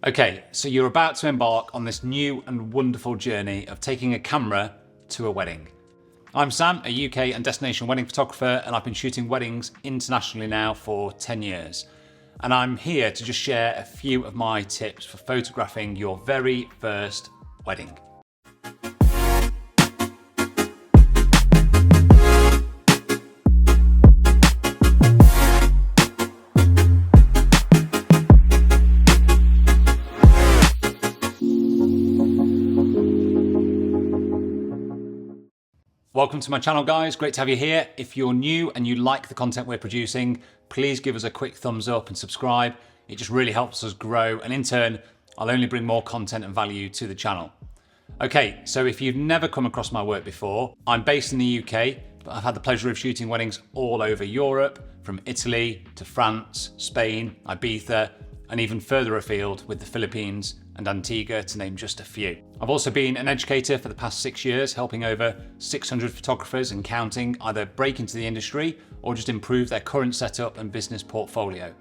Okay, so you're about to embark on this new and wonderful journey of taking a camera to a wedding. I'm Sam, a UK and destination wedding photographer, and I've been shooting weddings internationally now for 10 years. And I'm here to just share a few of my tips for photographing your very first wedding. Welcome to my channel, guys. Great to have you here. If you're new and you like the content we're producing, please give us a quick thumbs up and subscribe. It just really helps us grow, and in turn, I'll only bring more content and value to the channel. Okay, so if you've never come across my work before, I'm based in the UK, but I've had the pleasure of shooting weddings all over Europe, from Italy to France, Spain, Ibiza, and even further afield with the Philippines and Antigua, to name just a few. I've also been an educator for the past 6 years, helping over 600 photographers and counting either break into the industry or just improve their current setup and business portfolio.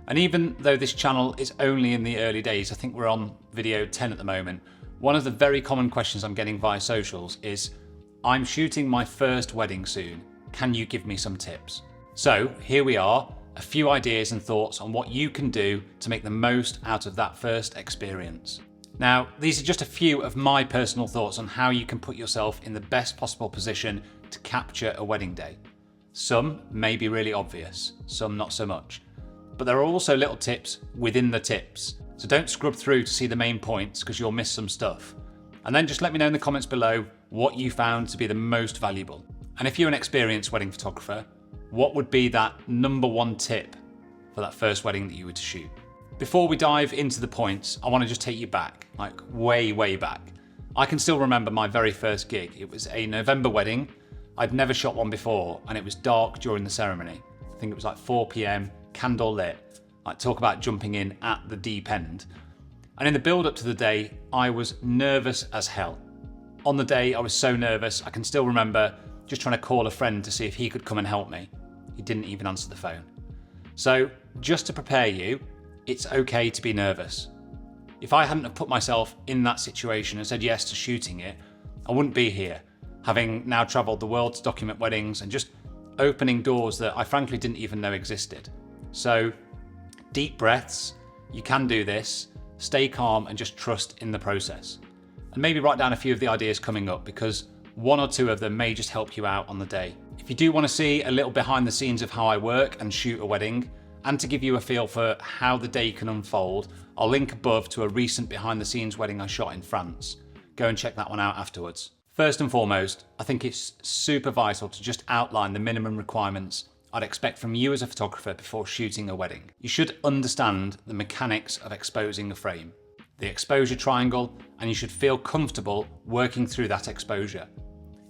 And even though this channel is only in the early days, I think we're on video 10 at the moment, one of the very common questions I'm getting via socials is, I'm shooting my first wedding soon, can you give me some tips? So here we are, a few ideas and thoughts on what you can do to make the most out of that first experience. Now, these are just a few of my personal thoughts on how you can put yourself in the best possible position to capture a wedding day. Some may be really obvious, some not so much. But there are also little tips within the tips. So don't scrub through to see the main points, because you'll miss some stuff. And then just let me know in the comments below what you found to be the most valuable. And if you're an experienced wedding photographer, what would be that number one tip for that first wedding that you were to shoot? Before we dive into the points, I want to just take you back, like way back. I can still remember my very first gig. It was a November wedding. I'd never shot one before, and it was dark during the ceremony. I think it was like 4 p.m, candle lit. Like, talk about jumping in at the deep end. And in the build up to the day, I was nervous as hell. On the day, I was so nervous, I can still remember just trying to call a friend to see if he could come and help me. He didn't even answer the phone. So just to prepare you, it's okay to be nervous. If I hadn't have put myself in that situation and said yes to shooting it, I wouldn't be here, having now traveled the world to document weddings and just opening doors that I frankly didn't even know existed. So deep breaths, you can do this, stay calm and just trust in the process. And maybe write down a few of the ideas coming up, because one or two of them may just help you out on the day. If you do want to see a little behind the scenes of how I work and shoot a wedding, and to give you a feel for how the day can unfold, I'll link above to a recent behind the scenes wedding I shot in France. Go and check that one out afterwards. First and foremost, I think it's super vital to just outline the minimum requirements I'd expect from you as a photographer before shooting a wedding. You should understand the mechanics of exposing a frame, the exposure triangle, and you should feel comfortable working through that exposure.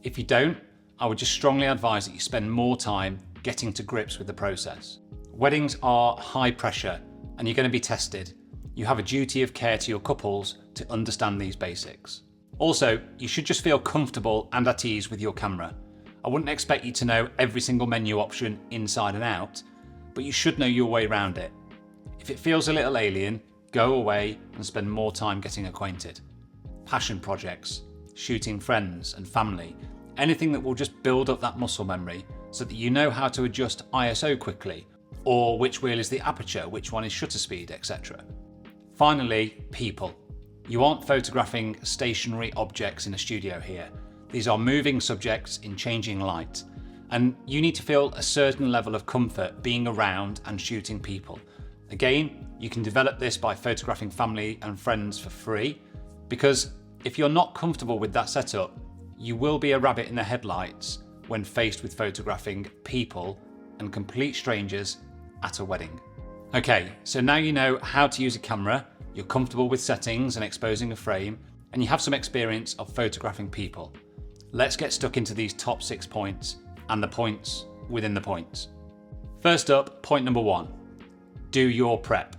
If you don't, I would just strongly advise that you spend more time getting to grips with the process. Weddings are high pressure and you're going to be tested. You have a duty of care to your couples to understand these basics. Also, you should just feel comfortable and at ease with your camera. I wouldn't expect you to know every single menu option inside and out, but you should know your way around it. If it feels a little alien, go away and spend more time getting acquainted. Passion projects, shooting friends and family, anything that will just build up that muscle memory so that you know how to adjust ISO quickly, or which wheel is the aperture, which one is shutter speed, etc. Finally, people. You aren't photographing stationary objects in a studio here. These are moving subjects in changing light, and you need to feel a certain level of comfort being around and shooting people. Again, you can develop this by photographing family and friends for free, because if you're not comfortable with that setup, you will be a rabbit in the headlights when faced with photographing people and complete strangers at a wedding. Okay, so now you know how to use a camera, you're comfortable with settings and exposing a frame, and you have some experience of photographing people. Let's get stuck into these top 6 points and the points within the points. First up, point number 1, do your prep.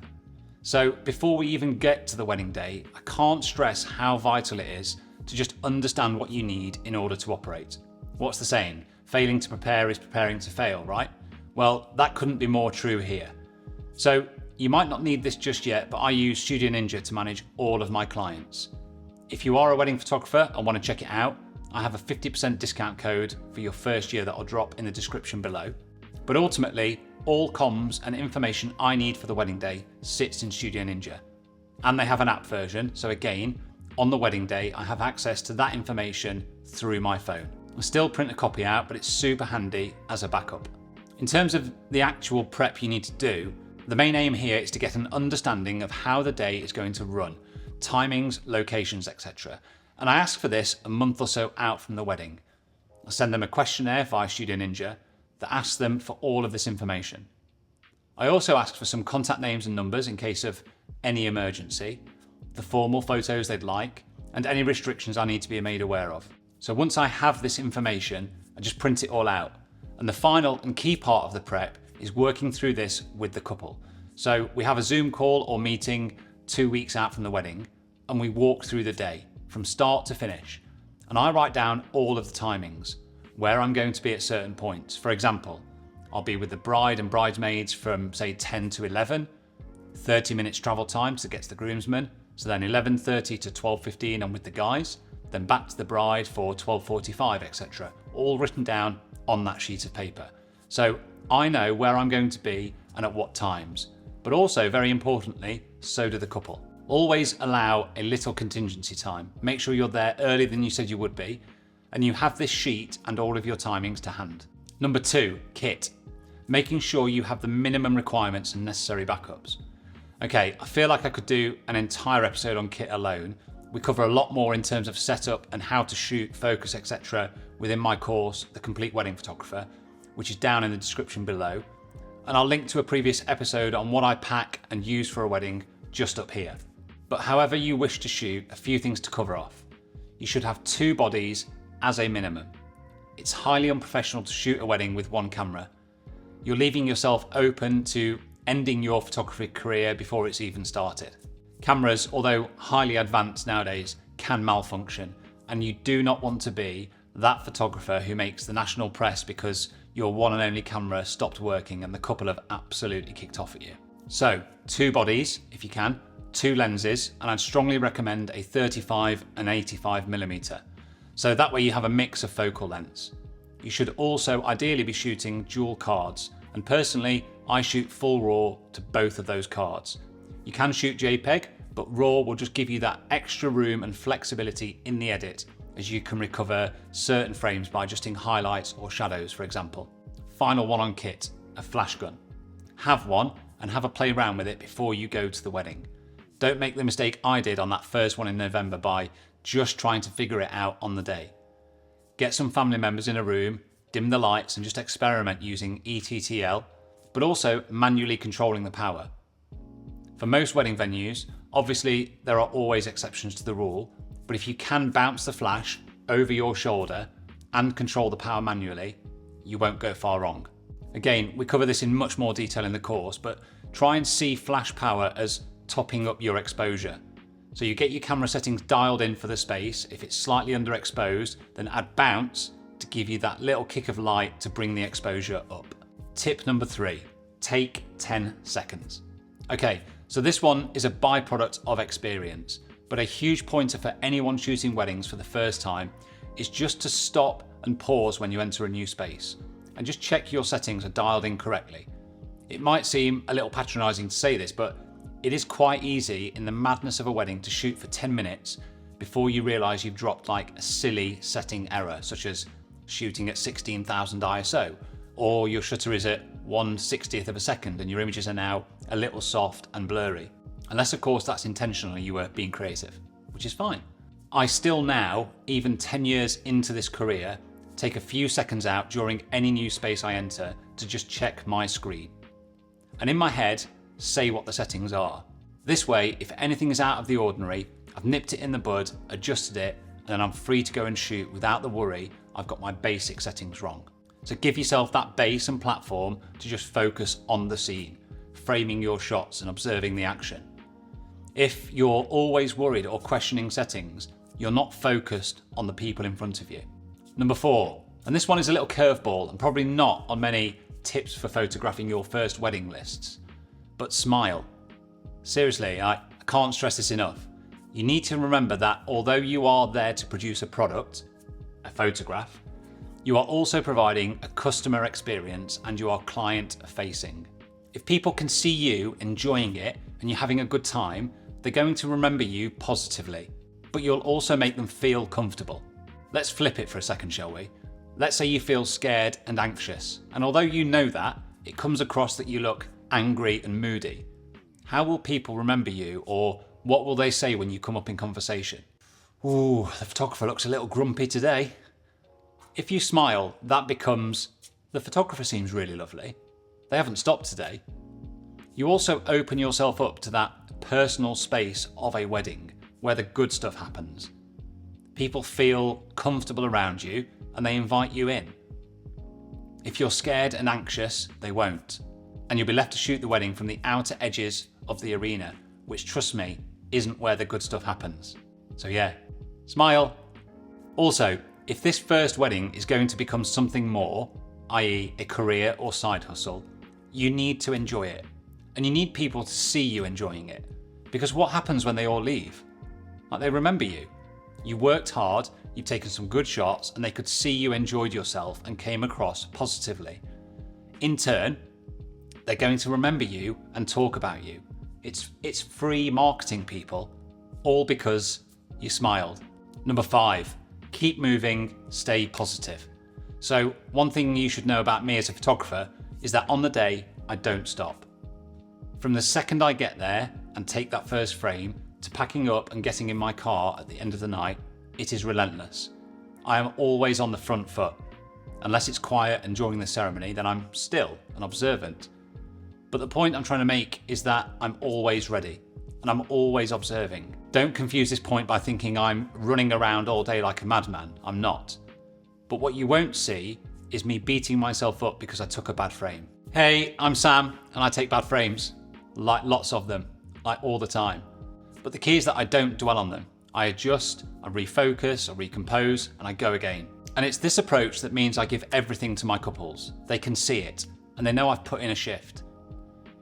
So before we even get to the wedding day, I can't stress how vital it is to just understand what you need in order to operate. What's the saying? Failing to prepare is preparing to fail, right? Well, that couldn't be more true here. So you might not need this just yet, but I use Studio Ninja to manage all of my clients. If you are a wedding photographer and want to check it out, I have a 50% discount code for your first year that I'll drop in the description below. But ultimately, all comms and information I need for the wedding day sits in Studio Ninja. And they have an app version, so again, on the wedding day, I have access to that information through my phone. I still print a copy out, but it's super handy as a backup. In terms of the actual prep you need to do, the main aim here is to get an understanding of how the day is going to run, timings, locations, etc. And I ask for this a month or so out from the wedding. I send them a questionnaire via Studio Ninja that asks them for all of this information. I also ask for some contact names and numbers in case of any emergency, the formal photos they'd like, and any restrictions I need to be made aware of. So once I have this information, I just print it all out. And the final and key part of the prep is working through this with the couple. So we have a Zoom call or meeting 2 weeks out from the wedding, and we walk through the day from start to finish. And I write down all of the timings, where I'm going to be at certain points. For example, I'll be with the bride and bridesmaids from say 10 to 11, 30 minutes travel time to get to the groomsmen. So then 11:30 to 12:15 I'm with the guys, then back to the bride for 12:45, etc. All written down on that sheet of paper. So I know where I'm going to be and at what times, but also very importantly, so do the couple. Always allow a little contingency time. Make sure you're there earlier than you said you would be, and you have this sheet and all of your timings to hand. Number 2, kit. Making sure you have the minimum requirements and necessary backups. Okay, I feel like I could do an entire episode on kit alone. We cover a lot more in terms of setup and how to shoot, focus, etc. within my course, The Complete Wedding Photographer, which is down in the description below. And I'll link to a previous episode on what I pack and use for a wedding just up here. But however you wish to shoot, a few things to cover off. You should have 2 bodies as a minimum. It's highly unprofessional to shoot a wedding with 1 camera. You're leaving yourself open to ending your photography career before it's even started. Cameras, although highly advanced nowadays, can malfunction, and you do not want to be that photographer who makes the national press because your one and only camera stopped working and the couple have absolutely kicked off at you. So 2 bodies if you can, 2 lenses, and I'd strongly recommend a 35 and 85mm. So that way you have a mix of focal lengths. You should also ideally be shooting dual cards, and personally I shoot full RAW to both of those cards. You can shoot JPEG, but RAW will just give you that extra room and flexibility in the edit, as you can recover certain frames by adjusting highlights or shadows, for example. Final one on kit, a flash gun. Have one and have a play around with it before you go to the wedding. Don't make the mistake I did on that first one in November by just trying to figure it out on the day. Get some family members in a room, dim the lights and just experiment using ETTL, but also manually controlling the power. For most wedding venues, obviously there are always exceptions to the rule, but if you can bounce the flash over your shoulder and control the power manually, you won't go far wrong. Again, we cover this in much more detail in the course, but try and see flash power as topping up your exposure. So you get your camera settings dialed in for the space. If it's slightly underexposed, then add bounce to give you that little kick of light to bring the exposure up. Tip number 3, take 10 seconds. Okay, so this one is a byproduct of experience, but a huge pointer for anyone shooting weddings for the first time is just to stop and pause when you enter a new space and just check your settings are dialed in correctly. It might seem a little patronizing to say this, but it is quite easy in the madness of a wedding to shoot for 10 minutes before you realize you've dropped like a silly setting error, such as shooting at 16,000 ISO, or your shutter is at 1/60th of a second and your images are now a little soft and blurry. Unless of course that's intentionally you were being creative, which is fine. I still now, even 10 years into this career, take a few seconds out during any new space I enter to just check my screen. And in my head, say what the settings are. This way, if anything is out of the ordinary, I've nipped it in the bud, adjusted it, and then I'm free to go and shoot without the worry I've got my basic settings wrong. So give yourself that base and platform to just focus on the scene, framing your shots and observing the action. If you're always worried or questioning settings, you're not focused on the people in front of you. Number 4, and this one is a little curveball and probably not on many tips for photographing your first wedding lists, but smile. Seriously, I can't stress this enough. You need to remember that although you are there to produce a product, a photograph, you are also providing a customer experience and you are client facing. If people can see you enjoying it and you're having a good time, they're going to remember you positively, but you'll also make them feel comfortable. Let's flip it for a second, shall we? Let's say you feel scared and anxious, and although you know that, it comes across that you look angry and moody. How will people remember you, or what will they say when you come up in conversation? Ooh, the photographer looks a little grumpy today. If you smile, that becomes, the photographer seems really lovely. They haven't stopped today. You also open yourself up to that personal space of a wedding where the good stuff happens. People feel comfortable around you and they invite you in. If you're scared and anxious, they won't. And you'll be left to shoot the wedding from the outer edges of the arena, which, trust me, isn't where the good stuff happens. So yeah, smile. Also, if this first wedding is going to become something more, i.e. a career or side hustle, you need to enjoy it. And you need people to see you enjoying it. Because what happens when they all leave? Like, they remember you. You worked hard, you've taken some good shots, and they could see you enjoyed yourself and came across positively. In turn, they're going to remember you and talk about you. It's free marketing, people, all because you smiled. Number 5, keep moving, stay positive. So one thing you should know about me as a photographer is that on the day, I don't stop. From the second I get there and take that first frame to packing up and getting in my car at the end of the night, it is relentless. I am always on the front foot. Unless it's quiet and during the ceremony, then I'm still and observant. But the point I'm trying to make is that I'm always ready and I'm always observing. Don't confuse this point by thinking I'm running around all day like a madman. I'm not. But what you won't see is me beating myself up because I took a bad frame. Hey, I'm Sam and I take bad frames. Like lots of them, like all the time. But the key is that I don't dwell on them. I adjust, I refocus, I recompose, and I go again. And it's this approach that means I give everything to my couples. They can see it and they know I've put in a shift.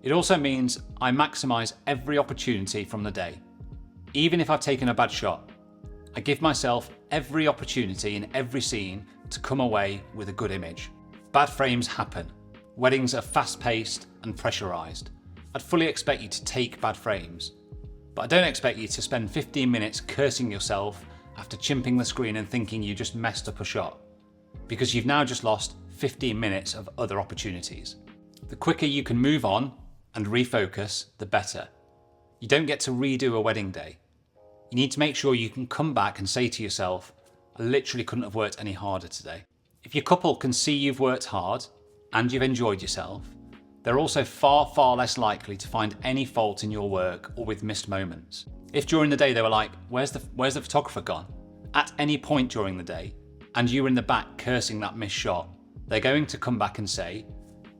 It also means I maximise every opportunity from the day. Even if I've taken a bad shot, I give myself every opportunity in every scene to come away with a good image. Bad frames happen. Weddings are fast-paced and pressurised. I'd fully expect you to take bad frames, but I don't expect you to spend 15 minutes cursing yourself after chimping the screen and thinking you just messed up a shot, because you've now just lost 15 minutes of other opportunities. The quicker you can move on and refocus, the better. You don't get to redo a wedding day. You need to make sure you can come back and say to yourself, I literally couldn't have worked any harder today. If your couple can see you've worked hard and you've enjoyed yourself, they're also far, far less likely to find any fault in your work or with missed moments. If during the day they were like, where's the photographer gone? At any point during the day, and you were in the back cursing that missed shot, they're going to come back and say,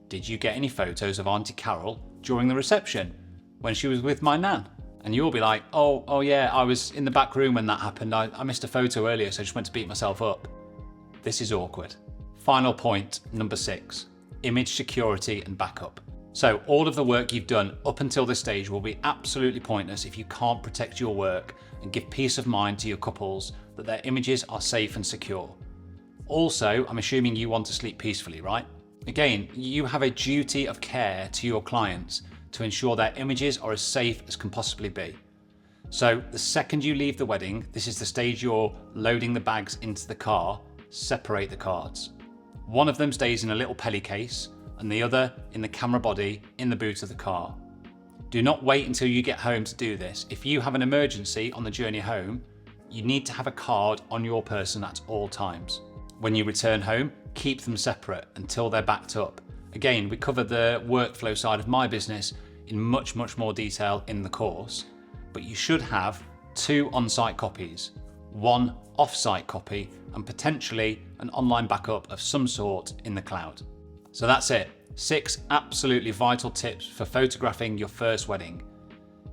did you get any photos of Auntie Carol during the reception when she was with my nan? And you'll be like, oh yeah, I was in the back room when that happened. I missed a photo earlier, so I just went to beat myself up. This is awkward. Final point, number 6, image security and backup. So all of the work you've done up until this stage will be absolutely pointless if you can't protect your work and give peace of mind to your couples that their images are safe and secure. Also, I'm assuming you want to sleep peacefully, right? Again, you have a duty of care to your clients to ensure their images are as safe as can possibly be. So the second you leave the wedding, this is the stage you're loading the bags into the car, separate the cards. One of them stays in a little pelly case and the other in the camera body in the boot of the car. Do not wait until you get home to do this. If you have an emergency on the journey home, you need to have a card on your person at all times. When you return home, keep them separate until they're backed up. Again, we cover the workflow side of my business in much, much more detail in the course, but you should have 2 on-site copies, 1 off-site copy, and potentially an online backup of some sort in the cloud. So that's it. 6 absolutely vital tips for photographing your first wedding.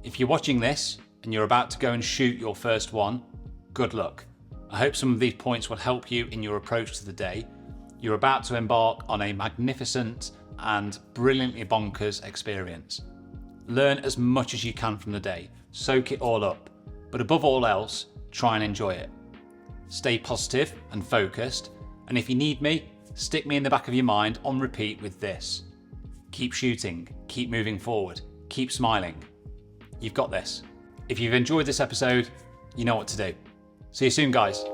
If you're watching this and you're about to go and shoot your first one, good luck. I hope some of these points will help you in your approach to the day. You're about to embark on a magnificent and brilliantly bonkers experience. Learn as much as you can from the day. Soak it all up. But above all else, try and enjoy it. Stay positive and focused. And if you need me, stick me in the back of your mind on repeat with this. Keep shooting, keep moving forward, keep smiling. You've got this. If you've enjoyed this episode, you know what to do. See you soon, guys.